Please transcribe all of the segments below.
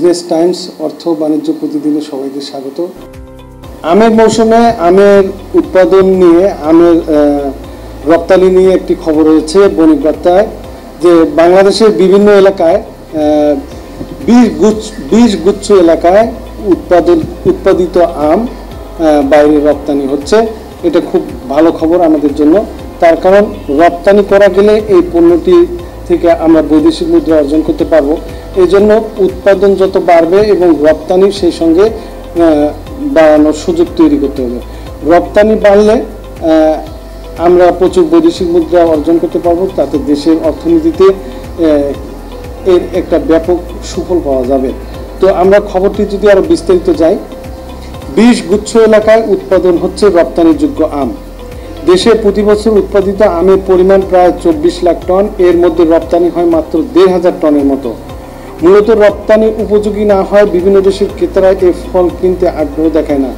বিদেশ টাইমস অর্থ বাণিজ্য প্রতিদিনে সবাইকে স্বাগত। আমের মৌসুমে আমের উৎপাদন নিয়ে আমের রপ্তানি নিয়ে একটি খবর হয়েছে বণিক বার্তায় যে বাংলাদেশের বিভিন্ন এলাকায় 20 গুচ্ছ এলাকায় উৎপাদিত আম বাইরে রপ্তানি হচ্ছে। এটা খুব ভালো খবর আমাদের জন্য, তার কারণ রপ্তানি করা গেলে এই পণ্যটি থেকে আমরা বৈদেশিক মুদ্রা অর্জন করতে পারবো। এই জন্য উৎপাদন যত বাড়বে এবং রপ্তানি সেই সঙ্গে বাড়ানোর সুযোগ তৈরি করতে হবে। রপ্তানি বাড়লে আমরা প্রচুর বৈদেশিক মুদ্রা অর্জন করতে পারবো, তাতে দেশের অর্থনীতিতে এর একটা ব্যাপক সুফল পাওয়া যাবে। তো আমরা খবরটি যদি আরো বিস্তারিত যাই, 20 গুচ্ছ এলাকায় উৎপাদন হচ্ছে রপ্তানিযোগ্য আম। দেশে প্রতি বছর উৎপাদিত আমের পরিমাণ প্রায় 24 লাখ টন, এর মধ্যে রপ্তানি হয় মাত্র 1,500 টনের মতো। মূলত রপ্তানি উপযোগী না হয় বিভিন্ন দেশের ক্রেতারা এ ফল কিনতে আগ্রহ দেখায় না।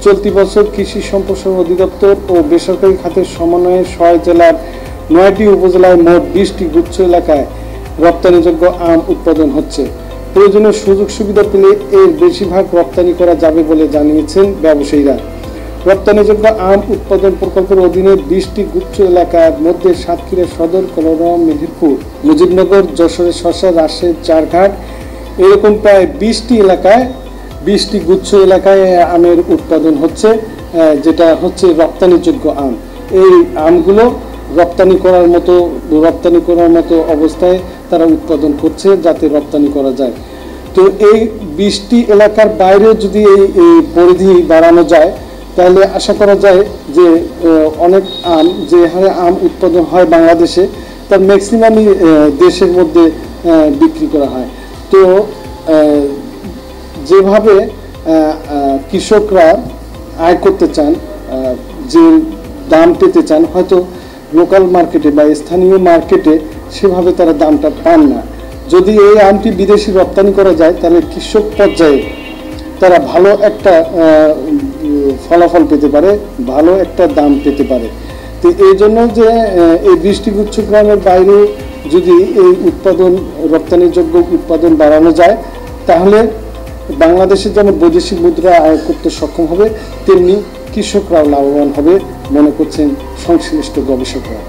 চলতি বছর কৃষি সম্প্রসারণ অধিদপ্তর ও বেসরকারি খাতের সমন্বয়ে 6 জেলার 9টি উপজেলায় মোট 20টি গুচ্ছ এলাকায় রপ্তানিযোগ্য আম উৎপাদন হচ্ছে। প্রয়োজনীয় সুযোগ সুবিধা পেলে এর বেশিরভাগ রপ্তানি করা যাবে বলে জানিয়েছেন ব্যবসায়ীরা। রপ্তানিযোগ্য আম উৎপাদন প্রকল্পের অধীনে 20টি গুচ্ছ এলাকার মধ্যে সাতক্ষীরা সদর, কলারোয়া, মেহেরপুর, মুজিবনগর, যশোরের শসা, রাজশাহীর চারঘাট এরকম প্রায় 20টি এলাকায় 20টি গুচ্ছ এলাকায় আমের উৎপাদন হচ্ছে, যেটা হচ্ছে রপ্তানিযোগ্য আম। এই আমগুলো রপ্তানি করার মতো অবস্থায় তারা উৎপাদন করছে যাতে রপ্তানি করা যায়। তো এই 20টি এলাকার বাইরেও যদি এই পরিধি বাড়ানো যায় তাহলে আশা করা যায় যে অনেক আম, যে হারে আম উৎপাদন হয় বাংলাদেশে, তার ম্যাক্সিমামই দেশের মধ্যে বিক্রি করা হয়। তো যেভাবে কৃষকরা আয় করতে চান, যে দাম পেতে চান, হয়তো লোকাল মার্কেটে বা স্থানীয় মার্কেটে সেভাবে তারা দামটা পান না। যদি এই আমটি বিদেশি রপ্তানি করা যায় তাহলে কৃষক পর্যায়ে তারা ভালো একটা ফলাফল পেতে পারে, ভালো একটা দাম পেতে পারে। তো এই জন্য যে এই 20টি গুচ্ছ গ্রামের বাইরে যদি এই রপ্তানিযোগ্য উৎপাদন বাড়ানো যায় তাহলে বাংলাদেশের যেমন বৈদেশিক মুদ্রা আয় করতে সক্ষম হবে, তেমনি কৃষকরাও লাভবান হবে মনে করছেন সংশ্লিষ্ট গবেষকরা।